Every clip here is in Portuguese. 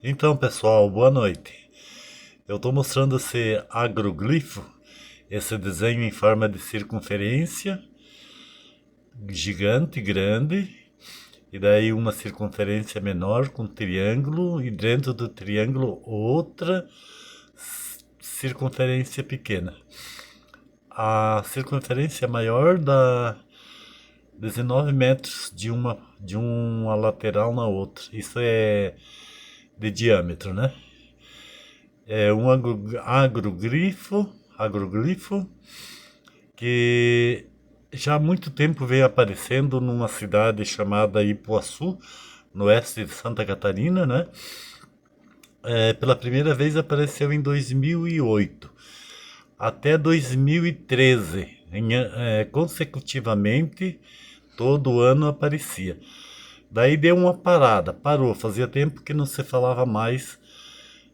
Então, pessoal, boa noite. Eu estou mostrando esse agroglifo, esse desenho em forma de circunferência, gigante, grande, e daí uma circunferência menor com triângulo, e dentro do triângulo outra circunferência pequena. A circunferência maior dá 19 metros de uma lateral na outra. Isso é de diâmetro, né? É um agroglifo que já há muito tempo vem aparecendo numa cidade chamada Ipuaçu, no oeste de Santa Catarina, né? Pela primeira vez apareceu em 2008, até 2013, consecutivamente, todo ano aparecia. Daí deu uma parada, parou, fazia tempo que não se falava mais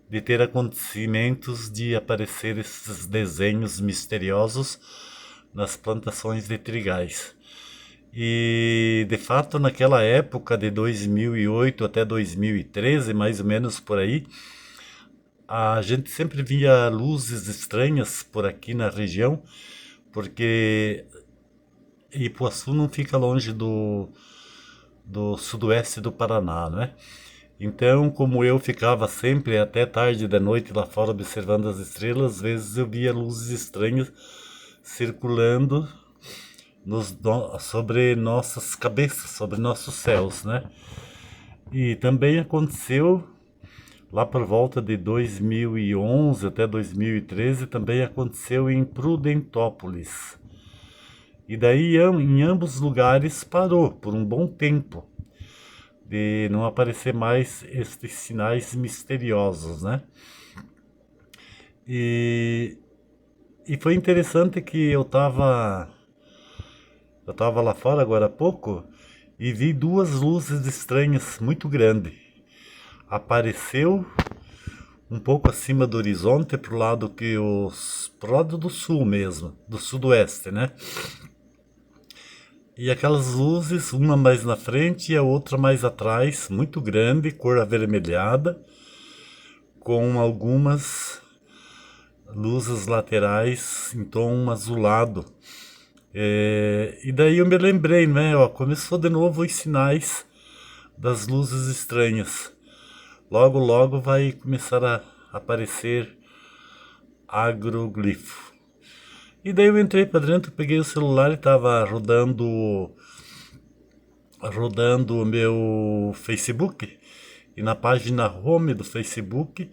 de ter acontecimentos de aparecer esses desenhos misteriosos nas plantações de trigais. E de fato, naquela época de 2008 até 2013, mais ou menos por aí, a gente sempre via luzes estranhas por aqui na região, porque Ipuaçu não fica longe do sudoeste do Paraná, né? Então, como eu ficava sempre até tarde da noite lá fora observando as estrelas, às vezes eu via luzes estranhas circulando sobre nossas cabeças, sobre nossos céus, né? E também aconteceu lá por volta de 2011 até 2013, também aconteceu em Prudentópolis. E daí em ambos lugares parou por um bom tempo de não aparecer mais estes sinais misteriosos, né? E, e foi interessante que eu tava lá fora agora há pouco e vi duas luzes estranhas muito grandes. Apareceu um pouco acima do horizonte pro lado do sul mesmo, do sudoeste, né? E aquelas luzes, uma mais na frente e a outra mais atrás, muito grande, cor avermelhada, com algumas luzes laterais em tom azulado. E daí eu me lembrei, né? Ó, começou de novo os sinais das luzes estranhas. Logo, logo vai começar a aparecer agroglifo. E daí eu entrei para dentro, peguei o celular e estava rodando o meu Facebook. E na página home do Facebook,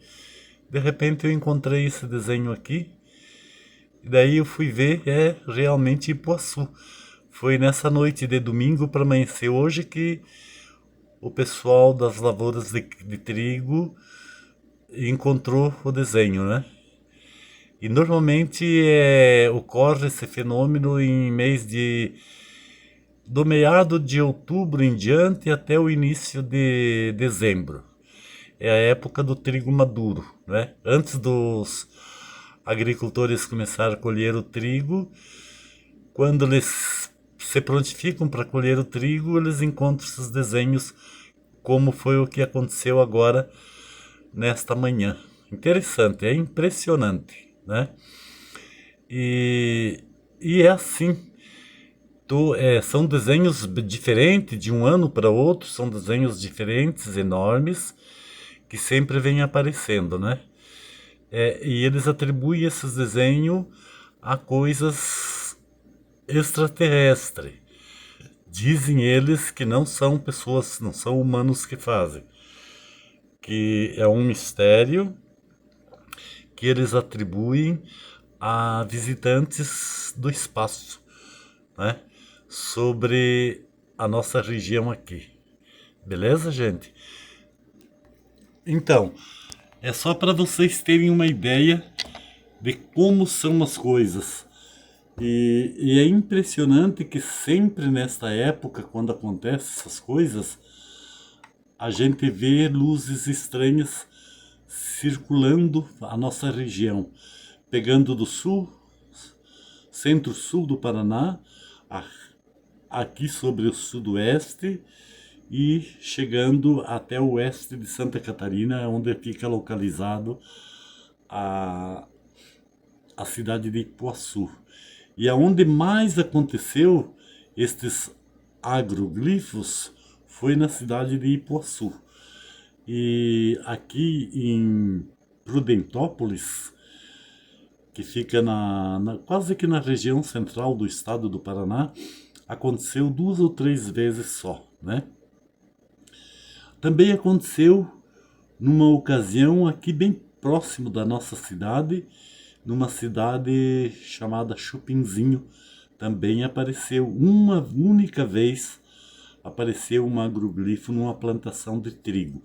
de repente eu encontrei esse desenho aqui. E daí eu fui ver, é realmente Ipuaçu. Foi nessa noite de domingo para amanhecer hoje que o pessoal das lavouras de trigo encontrou o desenho, né? E normalmente ocorre esse fenômeno em mês do meado de outubro em diante até o início de dezembro. É a época do trigo maduro, né? Antes dos agricultores começarem a colher o trigo, quando eles se prontificam para colher o trigo, eles encontram esses desenhos, como foi o que aconteceu agora nesta manhã. Interessante, é impressionante, né? E, e é assim. São desenhos diferentes de um ano para outro, são desenhos diferentes, enormes, que sempre vêm aparecendo, né? E eles atribuem esses desenhos a coisas extraterrestres. Dizem eles que não são pessoas, não são humanos que fazem, que é um mistério que eles atribuem a visitantes do espaço, né? Sobre a nossa região aqui. Beleza, gente? Então, é só para vocês terem uma ideia de como são as coisas. E é impressionante que sempre nesta época, quando acontecem essas coisas, a gente vê luzes estranhas circulando a nossa região, pegando do sul, centro-sul do Paraná, aqui sobre o sudoeste e chegando até o oeste de Santa Catarina, onde fica localizado a, a cidade de Ipuaçu. E aonde mais aconteceu estes agroglifos foi na cidade de Ipuaçu. E aqui em Prudentópolis, que fica quase que na região central do estado do Paraná, aconteceu 2 ou 3 vezes só, né? Também aconteceu numa ocasião aqui bem próximo da nossa cidade, numa cidade chamada Chupinzinho, também apareceu uma única vez, apareceu um agroglifo numa plantação de trigo.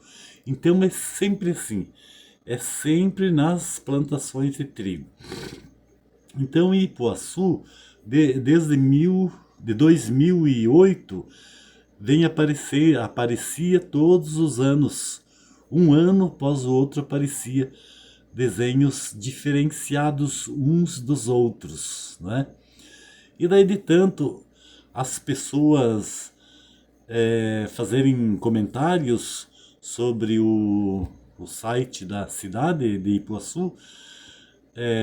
Então é sempre assim, é sempre nas plantações de trigo. Então em Ipuaçu, de 2008, aparecia todos os anos, um ano após o outro aparecia desenhos diferenciados uns dos outros, né? E daí de tanto as pessoas fazerem comentários sobre o site da cidade de Ipuaçu,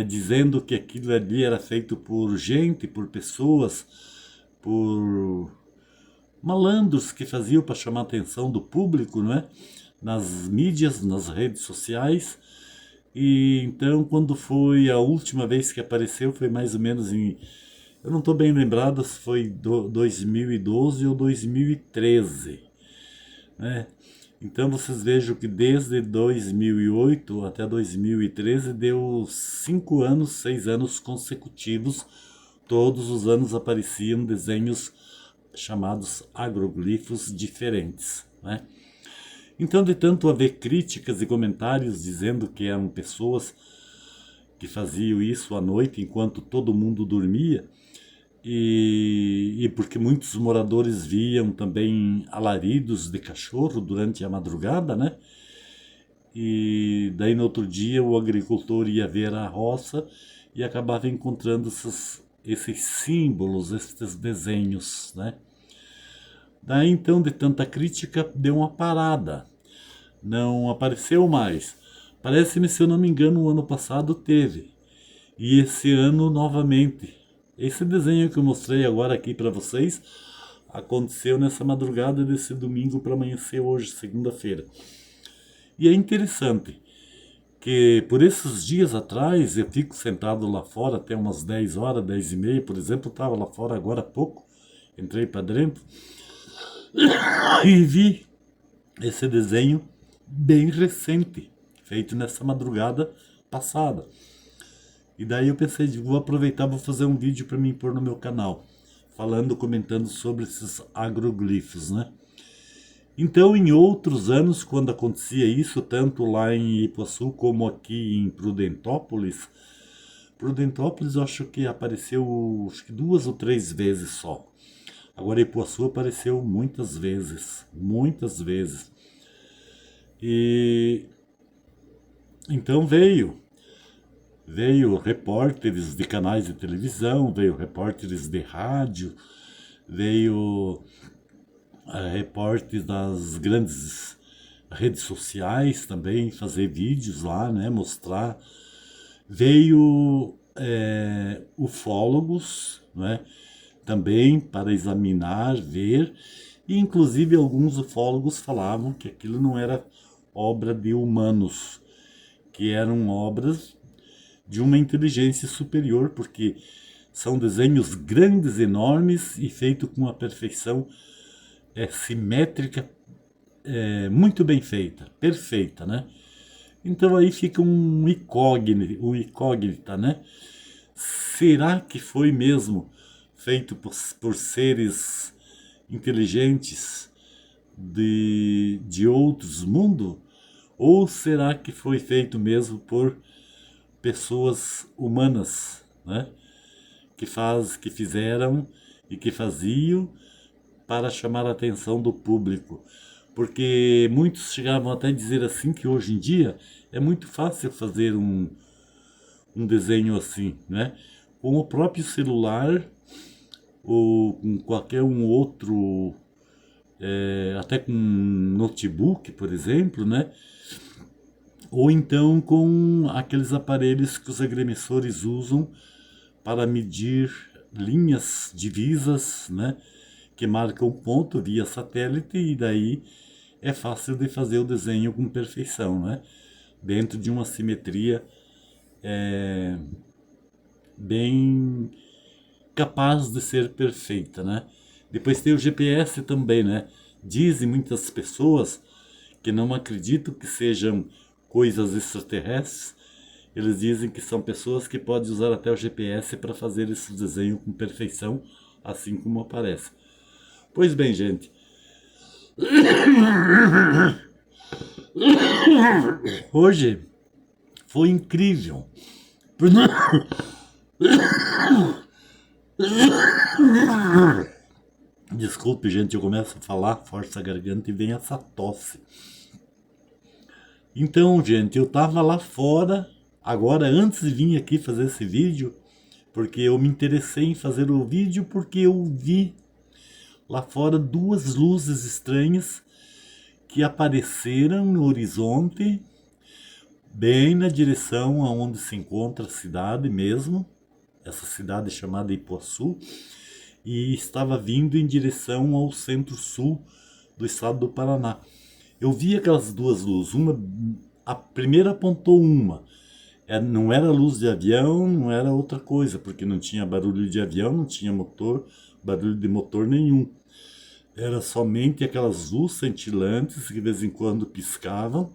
dizendo que aquilo ali era feito por gente, por pessoas, por malandros que faziam para chamar a atenção do público, não é? Nas mídias, nas redes sociais. E então, quando foi a última vez que apareceu, foi mais ou menos em. Eu não estou bem lembrado se foi 2012 ou 2013, né? Então vocês vejam que desde 2008 até 2013 deu 5 anos, 6 anos consecutivos. Todos os anos apareciam desenhos chamados agroglifos diferentes, né? Então, de tanto haver críticas e comentários dizendo que eram pessoas que faziam isso à noite enquanto todo mundo dormia, e porque muitos moradores viam também alaridos de cachorro durante a madrugada, né? E daí no outro dia o agricultor ia ver a roça e acabava encontrando esses símbolos, esses desenhos, né? Daí então, de tanta crítica, deu uma parada. Não apareceu mais. Parece-me, se eu não me engano, o ano passado teve. E esse ano novamente. Esse desenho que eu mostrei agora aqui para vocês aconteceu nessa madrugada desse domingo para amanhecer hoje, segunda-feira. E é interessante que por esses dias atrás eu fico sentado lá fora até umas 10 horas, 10 e meia, por exemplo, eu estava lá fora agora há pouco, entrei para dentro e vi esse desenho bem recente, feito nessa madrugada passada. E daí eu pensei, vou aproveitar, vou fazer um vídeo para mim pôr no meu canal, comentando sobre esses agroglifos, né? Então, em outros anos, quando acontecia isso, tanto lá em Ipuaçu como aqui em Prudentópolis, eu acho que apareceu 2 ou 3 vezes só. Agora Ipuaçu apareceu muitas vezes, muitas vezes. E então veio repórteres de canais de televisão, veio repórteres de rádio, veio repórteres das grandes redes sociais também fazer vídeos lá, né, mostrar. Veio ufólogos, né, também para examinar, ver, e inclusive alguns ufólogos falavam que aquilo não era obra de humanos, que eram obras de uma inteligência superior, porque são desenhos grandes, enormes e feitos com uma perfeição simétrica, muito bem feita, perfeita, né? Então aí fica um incógnita, né? Será que foi mesmo feito por seres inteligentes de outros mundos? Ou será que foi feito mesmo por pessoas humanas, né? Que fizeram e que faziam para chamar a atenção do público? Porque muitos chegavam até a dizer assim que hoje em dia é muito fácil fazer um desenho assim, né? Com o próprio celular ou com qualquer um outro até com notebook, por exemplo, né? Ou então com aqueles aparelhos que os agrimensores usam para medir linhas divisas, né? Que marcam ponto via satélite e daí é fácil de fazer o desenho com perfeição, né? Dentro de uma simetria bem capaz de ser perfeita, né? Depois tem o GPS também, né? Dizem muitas pessoas que não acreditam que sejam coisas extraterrestres. Eles dizem que são pessoas que podem usar até o GPS para fazer esse desenho com perfeição, assim como aparece. Pois bem, gente, hoje foi incrível. Desculpe, gente, eu começo a falar, força a garganta e vem essa tosse. Então, gente, eu tava lá fora, agora antes de vir aqui fazer esse vídeo, porque eu me interessei em fazer o vídeo porque eu vi lá fora duas luzes estranhas que apareceram no horizonte, bem na direção aonde se encontra a cidade mesmo, essa cidade chamada Ipuaçu, e estava vindo em direção ao centro-sul do estado do Paraná. Eu vi aquelas duas luzes, a primeira apontou uma, não era luz de avião, não era outra coisa, porque não tinha barulho de avião, não tinha motor, barulho de motor nenhum. Era somente aquelas luzes cintilantes que de vez em quando piscavam.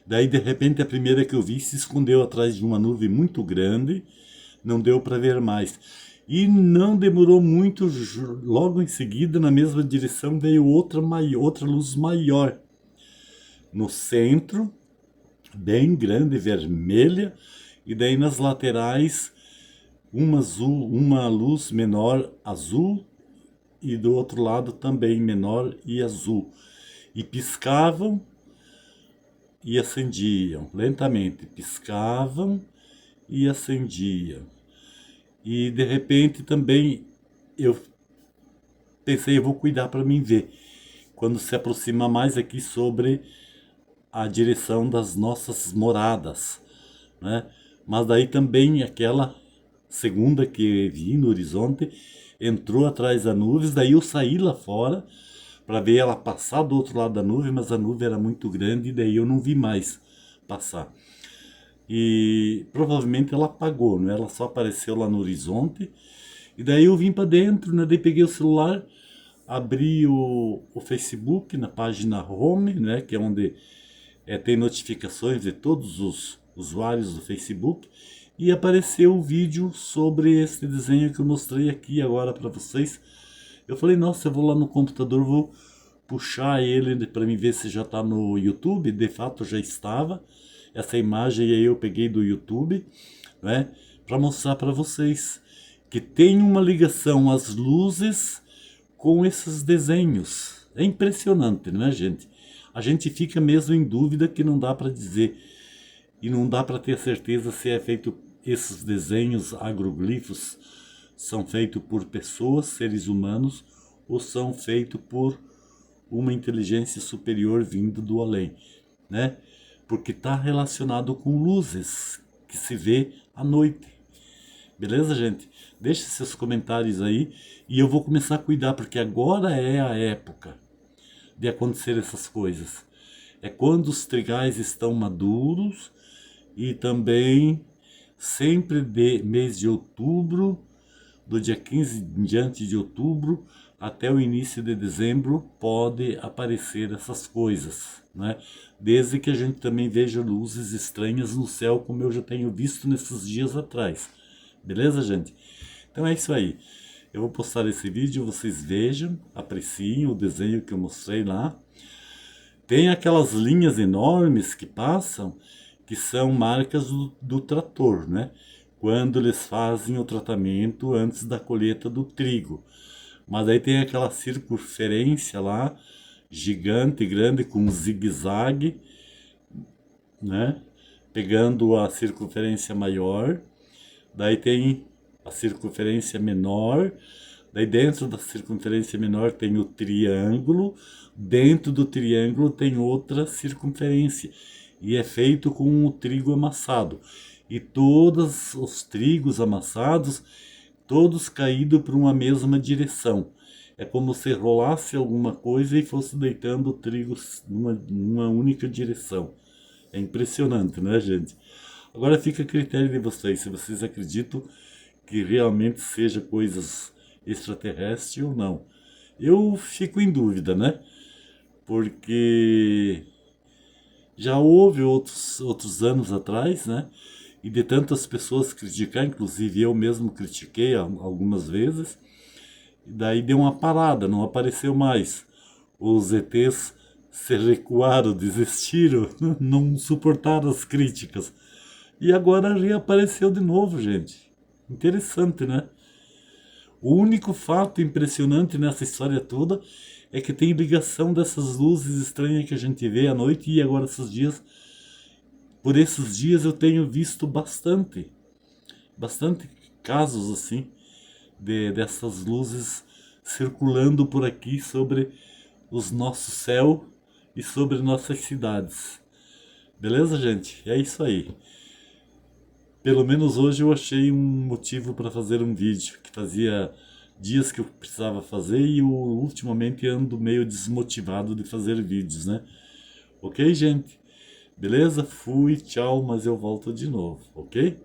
Daí, de repente, a primeira que eu vi se escondeu atrás de uma nuvem muito grande, não deu para ver mais. E não demorou muito, logo em seguida, na mesma direção, veio outra luz maior. No centro, bem grande, vermelha, e daí nas laterais, uma luz menor azul, e do outro lado também menor e azul. E piscavam e acendiam lentamente, piscavam e acendiam. E de repente também eu pensei, eu vou cuidar para mim ver. Quando se aproxima mais aqui sobre a direção das nossas moradas, né? Mas daí também aquela segunda que vi no horizonte entrou atrás da nuvem, daí eu saí lá fora para ver ela passar do outro lado da nuvem, mas a nuvem era muito grande e daí eu não vi mais passar. E provavelmente ela apagou, né? Ela só apareceu lá no horizonte. E daí eu vim para dentro, né? Daí peguei o celular, abri o Facebook na página Home, né? Que é onde tem notificações de todos os usuários do Facebook. E apareceu o vídeo sobre esse desenho que eu mostrei aqui agora para vocês. Eu falei, nossa, eu vou lá no computador, vou puxar ele para mim ver se já está no YouTube. De fato já estava. Essa imagem aí eu peguei do YouTube, né, para mostrar para vocês que tem uma ligação às luzes com esses desenhos. É impressionante, não é, gente? A gente fica mesmo em dúvida que não dá para dizer e não dá para ter certeza se é feito esses desenhos agroglifos são feitos por pessoas, seres humanos, ou são feitos por uma inteligência superior vindo do além, né? Porque está relacionado com luzes que se vê à noite. Beleza, gente? Deixe seus comentários aí e eu vou começar a cuidar, porque agora é a época de acontecer essas coisas. É quando os trigais estão maduros e também sempre de mês de outubro, do dia 15 em diante de outubro até o início de dezembro, pode aparecer essas coisas, né? Desde que a gente também veja luzes estranhas no céu, como eu já tenho visto nesses dias atrás. Beleza, gente? Então é isso aí. Eu vou postar esse vídeo, vocês vejam, apreciem o desenho que eu mostrei lá. Tem aquelas linhas enormes que passam, que são marcas do trator, né? Quando eles fazem o tratamento antes da colheita do trigo. Mas aí tem aquela circunferência lá, gigante, grande, com um zigue-zague, né? Pegando a circunferência maior. Daí tem a circunferência menor. Daí dentro da circunferência menor tem o triângulo, dentro do triângulo tem outra circunferência, e é feito com o trigo amassado. E todos os trigos amassados, todos caídos para uma mesma direção. É como se rolasse alguma coisa e fosse deitando o trigo numa única direção. É impressionante, né, gente? Agora fica a critério de vocês, se vocês acreditam que realmente seja coisas extraterrestres ou não. Eu fico em dúvida, né? Porque já houve outros anos atrás, né? E de tantas pessoas criticar, inclusive eu mesmo critiquei algumas vezes, e daí deu uma parada, não apareceu mais. Os ETs se recuaram, desistiram, não suportaram as críticas. E agora reapareceu de novo, gente. Interessante, né? O único fato impressionante nessa história toda é que tem ligação dessas luzes estranhas que a gente vê à noite e agora por esses dias eu tenho visto bastante casos assim dessas luzes circulando por aqui sobre os nossos céus e sobre nossas cidades. Beleza, gente? É isso aí. Pelo menos hoje eu achei um motivo para fazer um vídeo que fazia dias que eu precisava fazer e eu ultimamente ando meio desmotivado de fazer vídeos, né? Ok, gente? Beleza? Fui, tchau, mas eu volto de novo, ok?